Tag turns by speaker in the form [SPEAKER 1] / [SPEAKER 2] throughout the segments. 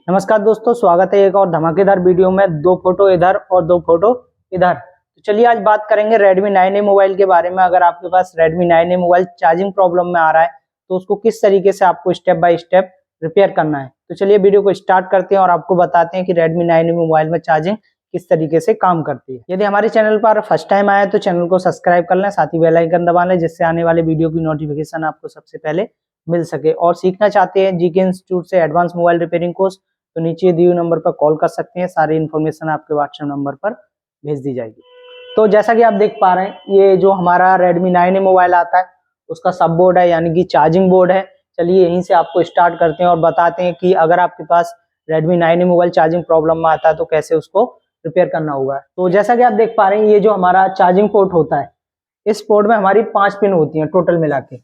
[SPEAKER 1] नमस्कार दोस्तों, स्वागत है एक और धमाकेदार वीडियो में। दो फोटो इधर और दो फोटो इधर। तो चलिए आज बात करेंगे Redmi 9A मोबाइल के बारे में। अगर आपके पास Redmi 9A mobile charging problem में आ रहा है तो उसको किस तरीके से आपको स्टेप बाय स्टेप रिपेयर करना है। तो चलिए वीडियो को स्टार्ट करते हैं और आपको बताते हैं कि Redmi 9A मोबाइल में चार्जिंग किस तरीके से काम करती है। यदि हमारे चैनल पर फर्स्ट टाइम आए तो चैनल को सब्सक्राइब कर लें, साथ ही बेल आइकन दबा लें जिससे आने वाले वीडियो की नोटिफिकेशन आपको सबसे पहले मिल सके। और सीखना चाहते हैं जीके इंस्टीट्यूट से एडवांस मोबाइल रिपेयरिंग कोर्स तो नीचे दिए हुए नंबर पर कॉल कर सकते हैं। सारी इन्फॉर्मेशन आपके व्हाट्सएप नंबर पर भेज दी जाएगी। तो जैसा कि आप देख पा रहे हैं, ये जो हमारा Redmi 9A मोबाइल आता है उसका सब बोर्ड है, यानी कि चार्जिंग बोर्ड है। चलिए यहीं से आपको स्टार्ट करते हैं और बताते हैं कि अगर आपके पास Redmi 9A mobile charging problem में आता है तो कैसे उसको रिपेयर करना होगा। तो जैसा कि आप देख पा रहे हैं, ये जो हमारा चार्जिंग पोर्ट होता है, इस पोर्ट में हमारी 5 पिन होती हैं टोटल मिला के।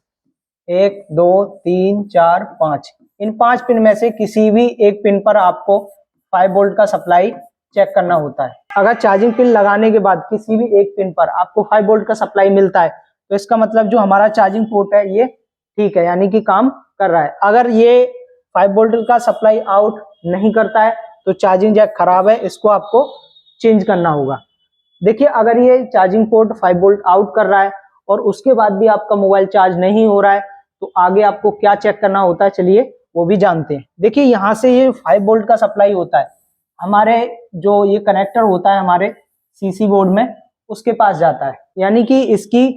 [SPEAKER 1] 1 2 3 4 5। इन 5 पिन में से किसी भी एक पिन पर आपको 5 वोल्ट का सप्लाई चेक करना होता है। अगर चार्जिंग पिन लगाने के बाद किसी भी एक पिन पर आपको 5 वोल्ट का सप्लाई मिलता है तो इसका मतलब जो हमारा चार्जिंग पोर्ट है ये ठीक है, यानी कि काम कर रहा है। अगर ये 5 वोल्ट का सप्लाई आउट नहीं करता है तो चार्जिंग जैक खराब है, इसको आपको चेंज करना होगा। देखिए, अगर ये चार्जिंग पोर्ट 5 वोल्ट आउट कर रहा है और उसके बाद भी आपका मोबाइल चार्ज नहीं हो रहा है तो आगे आपको क्या चेक करना होता है, चलिए वो भी जानते हैं। देखिए, यहाँ से ये 5 वोल्ट का सप्लाई होता है, हमारे जो ये कनेक्टर होता है हमारे सीसी बोर्ड में उसके पास जाता है, यानी कि इसकी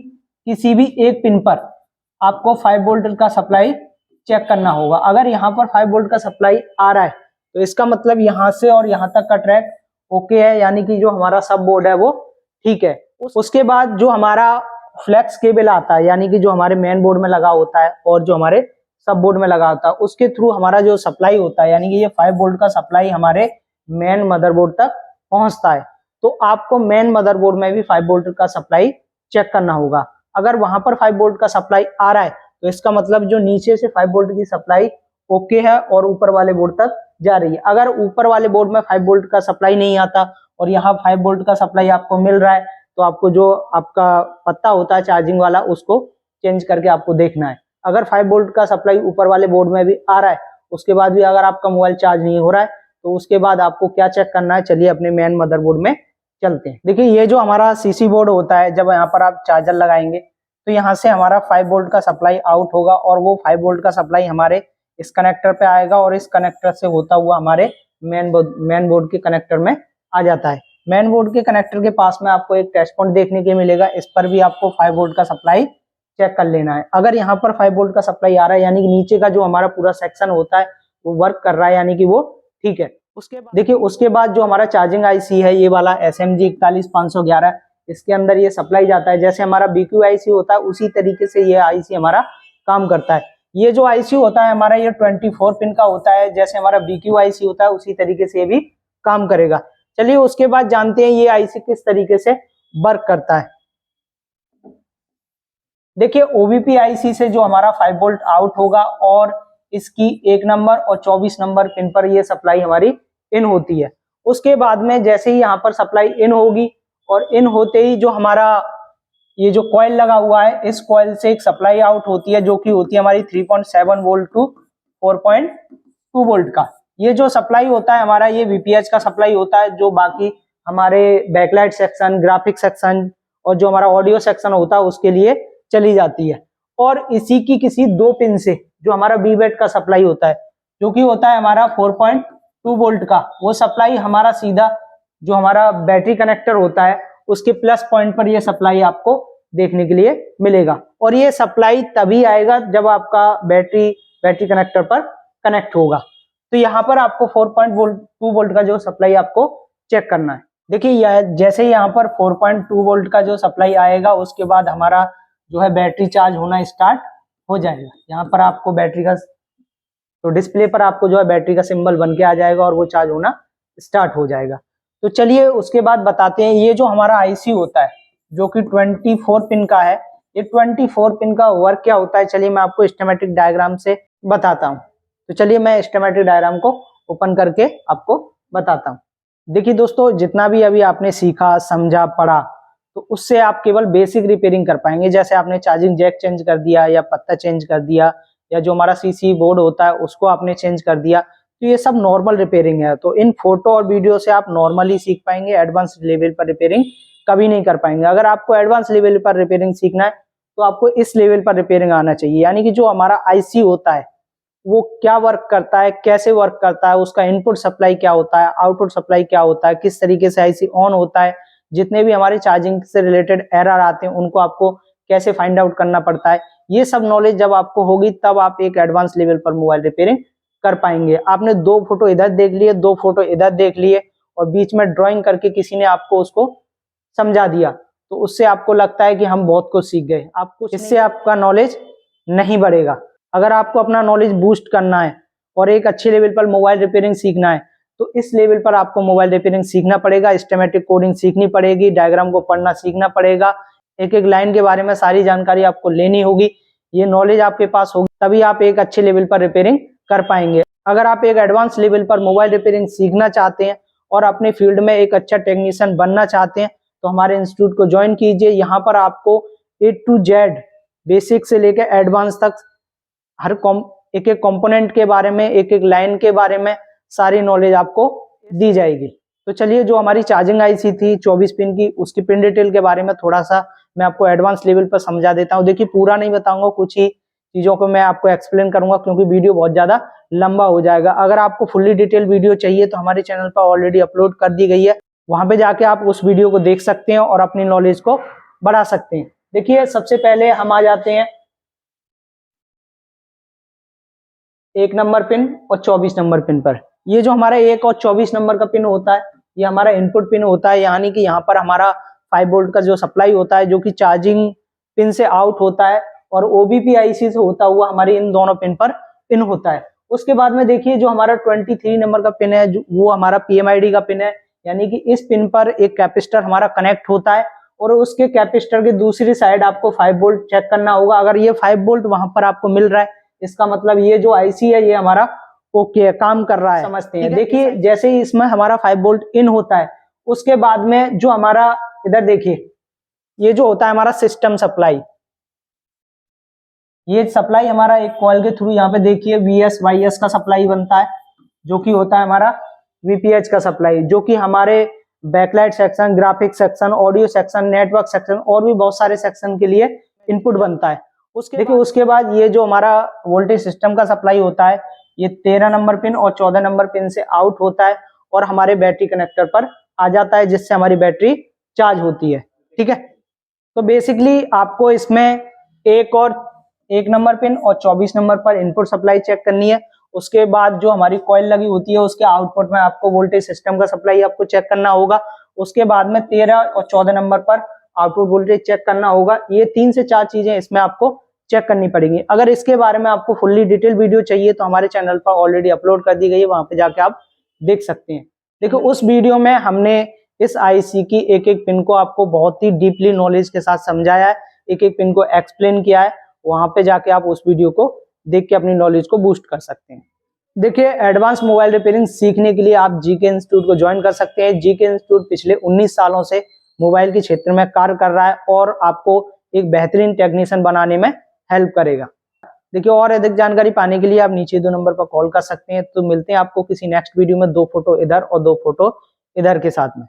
[SPEAKER 1] किसी भी एक पिन पर आपको 5 वोल्ट का सप्लाई चेक करना होगा। अगर यहाँ पर 5 वोल्ट का सप्लाई आ रहा है तो इसका मतलब यहाँ से और यहाँ तक का ट्रैक ओके है, यानी कि जो हमारा सब बोर्ड है वो ठीक है। उसके बाद जो हमारा फ्लेक्स केबल आता है, यानी कि जो हमारे मेन बोर्ड में लगा होता है और जो हमारे सब बोर्ड में लगा होता है, उसके थ्रू हमारा जो सप्लाई होता है, यानी कि ये 5 वोल्ट का सप्लाई हमारे मेन मदरबोर्ड तक पहुंचता है। तो आपको मेन मदरबोर्ड में भी 5 वोल्ट का सप्लाई चेक करना होगा। अगर वहां पर 5 वोल्ट का सप्लाई आ रहा है तो इसका मतलब जो नीचे से 5 वोल्ट की सप्लाई ओके है और ऊपर वाले बोर्ड तक जा रही है। अगर ऊपर वाले बोर्ड में 5 वोल्ट का सप्लाई नहीं आता और यहाँ 5 वोल्ट का सप्लाई आपको मिल रहा है तो आपको जो आपका पत्ता होता है चार्जिंग वाला उसको चेंज करके आपको देखना है। अगर 5 वोल्ट का सप्लाई ऊपर वाले बोर्ड में भी आ रहा है, उसके बाद भी अगर आपका मोबाइल चार्ज नहीं हो रहा है तो उसके बाद आपको क्या चेक करना है, चलिए अपने मेन मदरबोर्ड में चलते हैं। देखिए, ये जो हमारा सीसी बोर्ड होता है, जब यहाँ पर आप चार्जर लगाएंगे तो यहाँ से हमारा 5 वोल्ट का सप्लाई आउट होगा और वो 5 वोल्ट का सप्लाई हमारे इस कनेक्टर पे आएगा और इस कनेक्टर से होता हुआ हमारे मेन बोर्ड के कनेक्टर में आ जाता है। मेन बोर्ड के कनेक्टर के पास में आपको एक टेस्ट पॉइंट देखने के मिलेगा, इस पर भी आपको 5 वोल्ट का सप्लाई चेक कर लेना है। अगर यहाँ पर 5 वोल्ट का सप्लाई आ रहा है, यानी कि नीचे का जो हमारा पूरा सेक्शन होता है वो वर्क कर रहा है, यानी कि वो ठीक है। उसके बाद देखिए, उसके बाद जो हमारा चार्जिंग आईसी है, ये वाला SMG 41511, इसके अंदर ये सप्लाई जाता है। जैसे हमारा BQ आईसी होता है उसी तरीके से ये आईसी हमारा काम करता है। ये जो आईसी होता है हमारा ये 24 पिन का होता है, जैसे हमारा BQ आईसी होता है उसी तरीके से ये भी काम करेगा। चलिए उसके बाद जानते हैं ये आईसी किस तरीके से वर्क करता है। देखिए, OBP आईसी से जो हमारा 5 वोल्ट आउट होगा और इसकी 1 नंबर और 24 नंबर पिन पर ये सप्लाई हमारी इन होती है। उसके बाद में जैसे ही यहाँ पर सप्लाई इन होगी और इन होते ही जो हमारा ये जो कॉइल लगा हुआ है, इस कॉइल से एक सप्लाई आउट होती है जो कि होती है हमारी 3.7 वोल्ट टू 4.2 वोल्ट का। ये जो सप्लाई होता है हमारा, ये VPH का सप्लाई होता है, जो बाकी हमारे बैकलाइट सेक्शन, ग्राफिक सेक्शन और जो हमारा ऑडियो सेक्शन होता है उसके लिए चली जाती है। और इसी की किसी 2 पिन से जो हमारा VBAT का सप्लाई होता है, जो कि होता है हमारा 4.2 वोल्ट का, वो सप्लाई हमारा सीधा जो हमारा बैटरी कनेक्टर होता है उसके प्लस पॉइंट पर ये सप्लाई आपको देखने के लिए मिलेगा। और ये सप्लाई तभी आएगा जब आपका बैटरी कनेक्टर पर कनेक्ट होगा। तो यहाँ पर आपको 4.2 वोल्ट का जो सप्लाई आपको चेक करना है। देखिए, जैसे यहाँ पर 4.2 वोल्ट का जो सप्लाई आएगा उसके बाद हमारा जो है बैटरी चार्ज होना स्टार्ट हो जाएगा। यहाँ पर आपको बैटरी का तो डिस्प्ले पर आपको जो है बैटरी का सिंबल बन के आ जाएगा और वो चार्ज होना स्टार्ट हो जाएगा। तो चलिए उसके बाद बताते हैं, ये जो हमारा आईसी होता है जो कि 24 पिन का है, ये 24 पिन का वर्क क्या होता है, चलिए मैं आपको स्कीमेटिक डायग्राम से बताता हूँ। तो चलिए मैं स्कीमेटिक डायग्राम को ओपन करके आपको बताता हूँ। देखिए दोस्तों, जितना भी अभी आपने सीखा, समझा, पढ़ा, तो उससे आप केवल बेसिक रिपेयरिंग कर पाएंगे। जैसे आपने चार्जिंग जैक चेंज कर दिया या पत्ता चेंज कर दिया या जो हमारा सीसी बोर्ड होता है उसको आपने चेंज कर दिया, तो ये सब नॉर्मल रिपेयरिंग है। तो इन फोटो और वीडियो से आप नॉर्मली सीख पाएंगे, एडवांस लेवल पर रिपेयरिंग कभी नहीं कर पाएंगे। अगर आपको एडवांस लेवल पर रिपेयरिंग सीखना है तो आपको इस लेवल पर रिपेयरिंग आना चाहिए, यानी कि जो हमारा आईसी होता है वो क्या वर्क करता है, कैसे वर्क करता है, उसका इनपुट सप्लाई क्या होता है, आउटपुट सप्लाई क्या होता है, किस तरीके से आईसी ऑन होता है, जितने भी हमारे चार्जिंग से रिलेटेड एरर आते हैं उनको आपको कैसे फाइंड आउट करना पड़ता है, ये सब नॉलेज जब आपको होगी तब आप एक एडवांस लेवल पर मोबाइल रिपेयरिंग कर पाएंगे। आपने 2 फोटो इधर देख लिए, 2 फोटो इधर देख लिए और बीच में ड्राइंग करके किसी ने आपको उसको समझा दिया, तो उससे आपको लगता है कि हम बहुत कुछ सीख गए। आपको इससे आपका नॉलेज नहीं बढ़ेगा। अगर आपको अपना नॉलेज बूस्ट करना है और एक अच्छे लेवल पर मोबाइल रिपेयरिंग सीखना है तो इस लेवल पर आपको मोबाइल रिपेयरिंग सीखना पड़ेगा, स्कीमेटिक कोडिंग सीखनी पड़ेगी, डायग्राम को पढ़ना सीखना पड़ेगा, एक एक लाइन के बारे में सारी जानकारी आपको लेनी होगी। ये नॉलेज आपके पास होगी तभी आप एक अच्छे लेवल पर रिपेयरिंग कर पाएंगे। अगर आप एक एडवांस लेवल पर मोबाइल रिपेयरिंग सीखना चाहते हैं और अपने फील्ड में एक अच्छा टेक्नीशियन बनना चाहते हैं तो हमारे इंस्टीट्यूट को ज्वाइन कीजिए। यहाँ पर आपको A to Z बेसिक से लेकर एडवांस तक हर एक एक कंपोनेंट के बारे में, एक एक लाइन के बारे में सारी नॉलेज आपको दी जाएगी। तो चलिए, जो हमारी चार्जिंग आईसी थी 24 पिन की, उसकी पिन डिटेल के बारे में थोड़ा सा मैं आपको एडवांस लेवल पर समझा देता हूँ। देखिए, पूरा नहीं बताऊंगा, कुछ ही चीजों को मैं आपको एक्सप्लेन करूंगा क्योंकि वीडियो बहुत ज्यादा लंबा हो जाएगा। अगर आपको फुल्ली डिटेल वीडियो चाहिए तो हमारे चैनल पर ऑलरेडी अपलोड कर दी गई है, वहां पे जाके आप उस वीडियो को देख सकते हैं और अपनी नॉलेज को बढ़ा सकते हैं। देखिए, सबसे पहले हम आ जाते हैं 1 नंबर पिन और 24 नंबर पिन पर। ये जो हमारा 1 और 24 नंबर का पिन होता है ये हमारा इनपुट पिन होता है, यानी कि यहाँ पर हमारा 5 वोल्ट का जो सप्लाई होता है जो कि चार्जिंग पिन से आउट होता है और ओबीपी आईसी से होता हुआ हमारे इन दोनों पिन पर इन होता है। उसके बाद में देखिए, जो हमारा 23 नंबर का पिन है वो हमारा पीएमआईडी का पिन है, यानी कि इस पिन पर एक कैपेसिटर हमारा कनेक्ट होता है और उसके कैपेसिटर की दूसरी साइड आपको 5 वोल्ट चेक करना होगा। अगर ये 5 वोल्ट वहां पर आपको मिल रहा है इसका मतलब ये जो आईसी है ये हमारा ओके काम कर रहा है, समझते हैं। देखिए, जैसे ही इसमें हमारा 5 वोल्ट इन होता है उसके बाद में जो हमारा इधर देखिए ये जो होता है हमारा सिस्टम सप्लाई, ये सप्लाई हमारा एक कॉइल के थ्रू यहाँ पे देखिए वीएस वाईएस का सप्लाई बनता है जो कि होता है हमारा वीपीएच का सप्लाई, जो कि हमारे backlight section, graphics section, audio section, network section और भी बहुत सारे सेक्शन के लिए इनपुट बनता है। उसके बाद ये जो हमारा वोल्टेज सिस्टम का सप्लाई होता है ये 13 नंबर पिन और 14 नंबर पिन से आउट होता है और हमारे बैटरी कनेक्टर पर आ जाता है जिससे हमारी बैटरी चार्ज होती है। ठीक है, तो बेसिकली आपको इसमें 1 नंबर पिन और 24 नंबर पर इनपुट सप्लाई चेक करनी है। उसके बाद जो हमारी कॉइल लगी होती है उसके आउटपुट में आपको वोल्टेज सिस्टम का सप्लाई आपको चेक करना होगा। उसके बाद में 13 और 14 नंबर पर आउटपुट वोल्टेज चेक करना होगा। ये 3 से 4 चीजें इसमें आपको चेक करनी पड़ेगी। अगर इसके बारे में आपको फुल्ली डिटेल वीडियो चाहिए तो हमारे चैनल पर ऑलरेडी अपलोड कर दी गई है, वहां पे जाके आप देख सकते हैं। देखो, उस वीडियो में हमने इस आईसी की एक एक पिन को आपको बहुत ही डीपली नॉलेज के साथ समझाया है, एक एक पिन को एक्सप्लेन किया है। वहां पे जाके आप उस वीडियो को देख के अपनी नॉलेज को बूस्ट कर सकते हैं। देखिए, एडवांस मोबाइल रिपेयरिंग सीखने के लिए आप जीके इंस्टीट्यूट को ज्वाइन कर सकते हैं। जीके इंस्टीट्यूट पिछले 19 सालों से मोबाइल के क्षेत्र में कार्य कर रहा है और आपको एक बेहतरीन टेक्नीशियन बनाने में हेल्प करेगा। देखिए, और अधिक जानकारी पाने के लिए आप नीचे 2 नंबर पर कॉल कर सकते हैं। तो मिलते हैं आपको किसी नेक्स्ट वीडियो में 2 फोटो इधर और 2 फोटो इधर के साथ में।